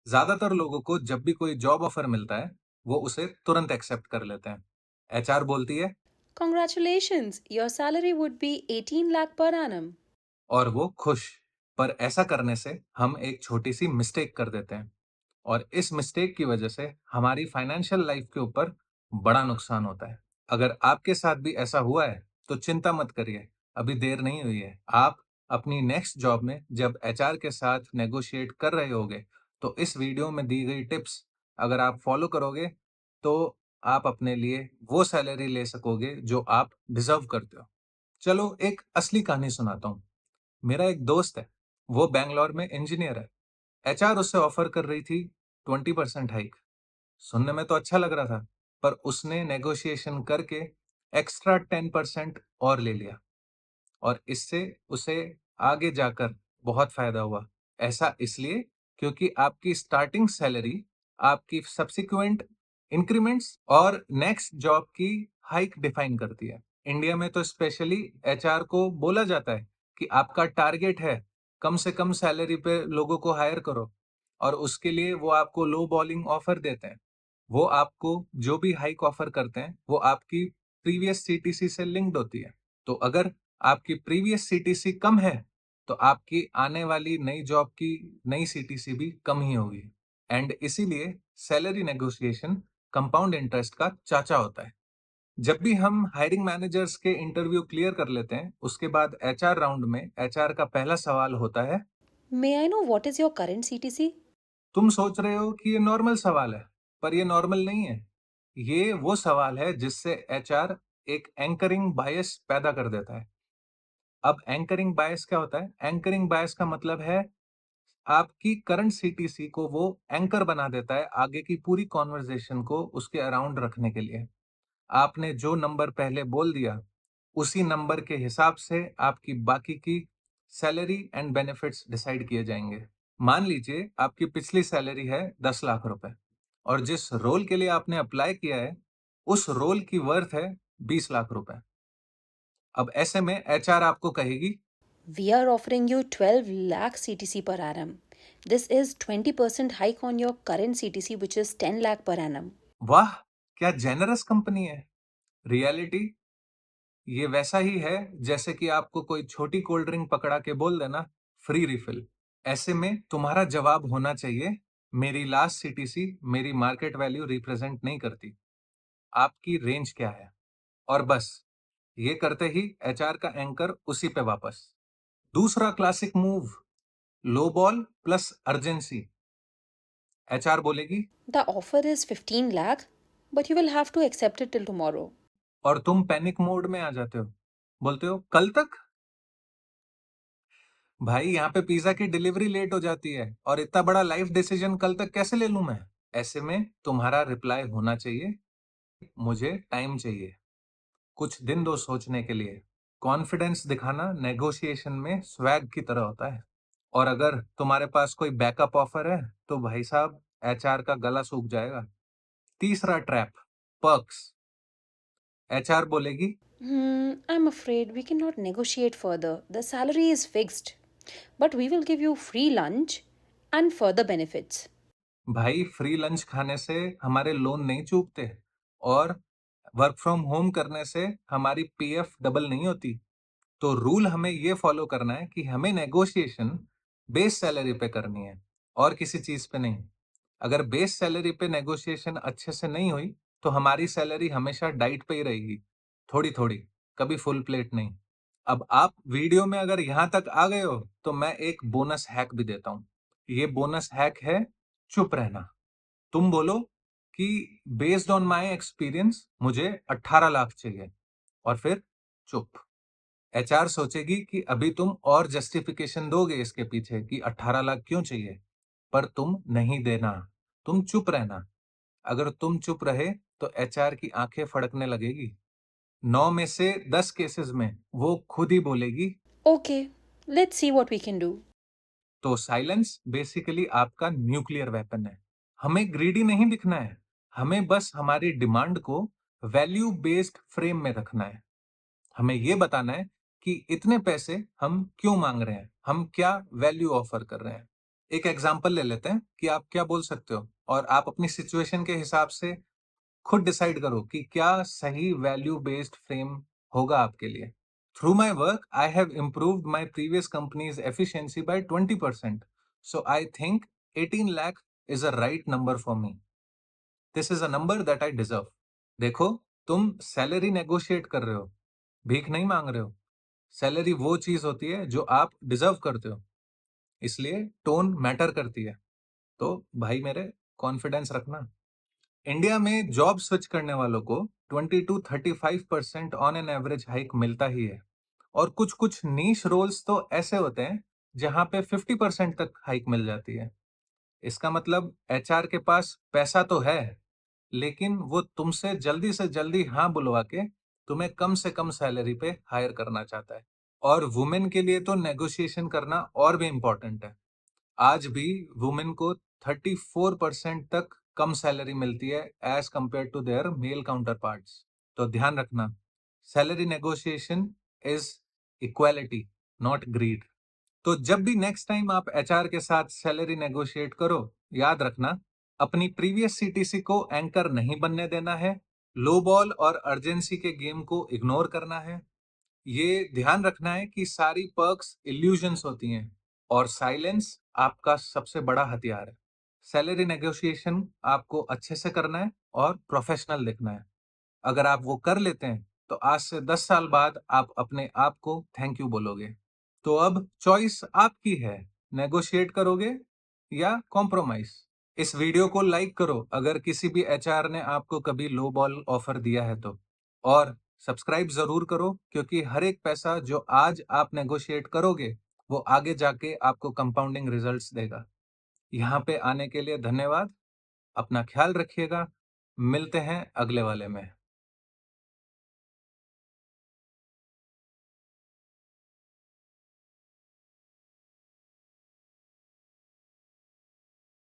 ज्यादातर लोगों को जब भी कोई जॉब ऑफर मिलता है, वो उसे तुरंत एक्सेप्ट कर लेते हैं। एचआर बोलती है Congratulations, your salary would be 18 lakh per annum. और वो खुश। पर ऐसा करने से हम एक छोटी सी मिस्टेक कर देते हैं और इस मिस्टेक की वजह से हमारी फाइनेंशियल लाइफ के ऊपर बड़ा नुकसान होता है। अगर आपके साथ भी ऐसा हुआ है, तो चिंता मत करिए, अभी देर नहीं हुई है। आप अपनी नेक्स्ट जॉब में जब एचआर के साथ नेगोशिएट कर रहे होगे, तो इस वीडियो में दी गई टिप्स अगर आप फॉलो करोगे, तो आप अपने लिए वो सैलरी ले सकोगे जो आप डिजर्व करते हो। चलो एक असली कहानी सुनाता हूँ। मेरा एक दोस्त है, वो बैंगलोर में इंजीनियर है। एचआर उससे ऑफर कर रही थी 20% हाइक। सुनने में तो अच्छा लग रहा था, पर उसने नेगोशिएशन करके एक्स्ट्रा 10% और ले लिया और इससे उसे आगे जाकर बहुत फायदा हुआ। ऐसा इसलिए क्योंकि आपकी स्टार्टिंग सैलरी आपकी सब्सिक्वेंट इंक्रीमेंट्स और नेक्स्ट जॉब की हाइक डिफाइन करती है। इंडिया में तो स्पेशली एचआर को बोला जाता है कि आपका टारगेट है कम से कम सैलरी पे लोगों को हायर करो, और उसके लिए वो आपको लो बॉलिंग ऑफर देते हैं। वो आपको जो भी हाइक ऑफर करते हैं, वो आपकी प्रीवियस सीटीसी से लिंक्ड होती है। तो अगर आपकी प्रीवियस सीटीसी कम है, तो आपकी आने वाली नई जॉब की नई सीटीसी भी कम ही होगी। एंड इसीलिए सैलरी नेगोशिएशन कंपाउंड इंटरेस्ट का चाचा होता है। जब भी हम हायरिंग मैनेजर्स के इंटरव्यू क्लियर कर लेते हैं, उसके बाद एचआर राउंड में एचआर का पहला सवाल होता है। May I know what is your current CTC? तुम सोच रहे हो कि ये नॉर्मल सवाल है, पर ये नॉर्मल नहीं है। ये वो सवाल है जिससे एचआर एक एंकरिंग बायस पैदा कर देता है। अब एंकरिंग बायस क्या होता है? एंकरिंग बायस का मतलब है आपकी करंट सीटीसी को वो एंकर बना देता है आगे की पूरी कॉन्वर्जेशन को उसके अराउंड रखने के लिए। आपने जो नंबर पहले बोल दिया, उसी नंबर के हिसाब से आपकी बाकी की सैलरी एंड बेनिफिट्स डिसाइड किए जाएंगे। मान लीजिए आपकी पिछली सैलरी है 10 लाख रुपए, और जिस रोल के लिए आपने अप्लाई किया है, उस रोल की वर्थ है 20 लाख रुपए। अब ऐसे में एचआर आपको कहेगी, We are offering you 12 lakh CTC per annum. This is 20% hike on your current CTC, which is 10 lakh per annum. वाह, क्या जेनरस कंपनी है। रियलिटी ये वैसा ही है जैसे कि आपको कोई छोटी कोल्ड ड्रिंक पकड़ा के बोल देना, फ्री रिफिल। ऐसे में तुम्हारा जवाब होना चाहिए, मेरी लास्ट सीटीसी मेरी मार्केट वैल्यू रिप्रेजेंट नहीं करती। आपकी रेंज क्या है? और बस ये करते ही एचआर का एंकर उसी पे वापस। दूसरा क्लासिक मूव, लो बॉल प्लस अर्जेंसी। एचआर बोलेगी The offer is 15 lakh, but you will have to accept it till tomorrow. और तुम पैनिक मोड में आ जाते हो, बोलते हो कल तक। भाई यहाँ पे पिज्जा की डिलीवरी लेट हो जाती है और इतना बड़ा लाइफ डिसीजन कल तक कैसे ले लूं मैं? ऐसे में तुम्हारा रिप्लाई होना चाहिए, मुझे टाइम चाहिए, कुछ दिन दो सोचने के लिए। कॉन्फिडेंस दिखाना नेगोशिएशन में स्वैग की तरह होता है। और अगर तुम्हारे पास कोई बैकअप ऑफर है, तो भाई साहब एचआर का गला सूख जाएगा। तीसरा ट्रैप, पर्क्स। एचआर बोलेगी I'm afraid we cannot negotiate further. The salary is fixed, but we will give you free lunch and further benefits. भाई फ्री लंच खाने से हमारे लोन नहीं चूकते, और वर्क फ्रॉम होम करने से हमारी पीएफ डबल नहीं होती। तो रूल हमें ये फॉलो करना है कि हमें नेगोशिएशन बेस सैलरी पे करनी है और किसी चीज पे नहीं। अगर बेस सैलरी पे नेगोशिएशन अच्छे से नहीं हुई, तो हमारी सैलरी हमेशा डाइट पे ही रहेगी, थोड़ी थोड़ी, कभी फुल प्लेट नहीं। अब आप वीडियो में अगर यहां तक आ गए हो, तो मैं एक बोनस हैक भी देता हूँ। ये बोनस हैक है चुप रहना। तुम बोलो कि बेस्ड ऑन माय एक्सपीरियंस मुझे 18 लाख चाहिए, और फिर चुप। एचआर सोचेगी कि अभी तुम और जस्टिफिकेशन दोगे इसके पीछे कि 18 लाख क्यों चाहिए, पर तुम नहीं देना, तुम चुप रहना। अगर तुम चुप रहे, तो एचआर की आंखें फड़कने लगेगी। 9 में से 10 केसेस में वो खुद ही बोलेगी। Okay, let's see what we can do. तो साइलेंस बेसिकली आपका न्यूक्लियर वेपन है। हमें ग्रीडी नहीं दिखना है, हमें बस हमारी डिमांड को वैल्यू बेस्ड फ्रेम में रखना है। हमें यह बताना है कि इतने पैसे हम क्यों मांग रहे हैं, हम क्या वैल्यू ऑफर कर रहे हैं। एक एग्जांपल ले लेते हैं कि आप क्या बोल सकते हो और आप अपनी सिचुएशन के हिसाब से खुद डिसाइड करो कि क्या सही वैल्यू बेस्ड फ्रेम होगा आपके लिए। Through my work I have improved my previous companies efficiency by 20%, so I think 18 lakh is a right number for me. This is a number that I deserve. देखो, तुम salary negotiate कर रहे हो, भीख नहीं मांग रहे हो। सैलरी वो चीज होती है जो आप डिजर्व करते हो, इसलिए टोन मैटर करती है। तो भाई मेरे, कॉन्फिडेंस रखना। इंडिया में जॉब स्विच करने वालों को 20 to 35% on an average hike मिलता ही है, और कुछ कुछ नीश रोल्स तो ऐसे होते हैं जहां पे 50% तक हाइक मिल जाती है। इसका मतलब एचआर के पास पैसा तो है, लेकिन वो तुमसे जल्दी से जल्दी हाँ बुलवा के तुम्हें कम से कम सैलरी पे हायर करना चाहता है। और वुमेन के लिए तो नेगोशिएशन करना और भी इम्पोर्टेंट है। आज भी वुमेन को 34% तक कम सैलरी मिलती है as compare to their male counterparts. तो ध्यान रखना, salary negotiation is equality, not greed. तो जब भी नेक्स्ट टाइम आप एचआर के साथ सैलरी नेगोशिएट करो, याद रखना, अपनी प्रीवियस सीटीसी को एंकर नहीं बनने देना है, लो बॉल और अर्जेंसी के गेम को इग्नोर करना है। ये ध्यान रखना है कि सारी पर्क्स इल्यूजन्स होती हैं और साइलेंस आपका सबसे बड़ा हथियार है। सैलरी नेगोशिएशन आपको अच्छे से करना है और प्रोफेशनल दिखना है। अगर आप वो कर लेते हैं तो आज से 10 साल बाद आप अपने आप को थैंक यू बोलोगे। तो अब चॉइस आपकी है, नेगोशिएट करोगे या कॉम्प्रोमाइज। इस वीडियो को लाइक करो अगर किसी भी एचआर ने आपको कभी लो बॉल ऑफर दिया है तो, और सब्सक्राइब जरूर करो, क्योंकि हर एक पैसा जो आज आप नेगोशिएट करोगे वो आगे जाके आपको कंपाउंडिंग रिजल्ट्स देगा। यहाँ पे आने के लिए धन्यवाद। अपना ख्याल रखिएगा। मिलते हैं अगले वाले में।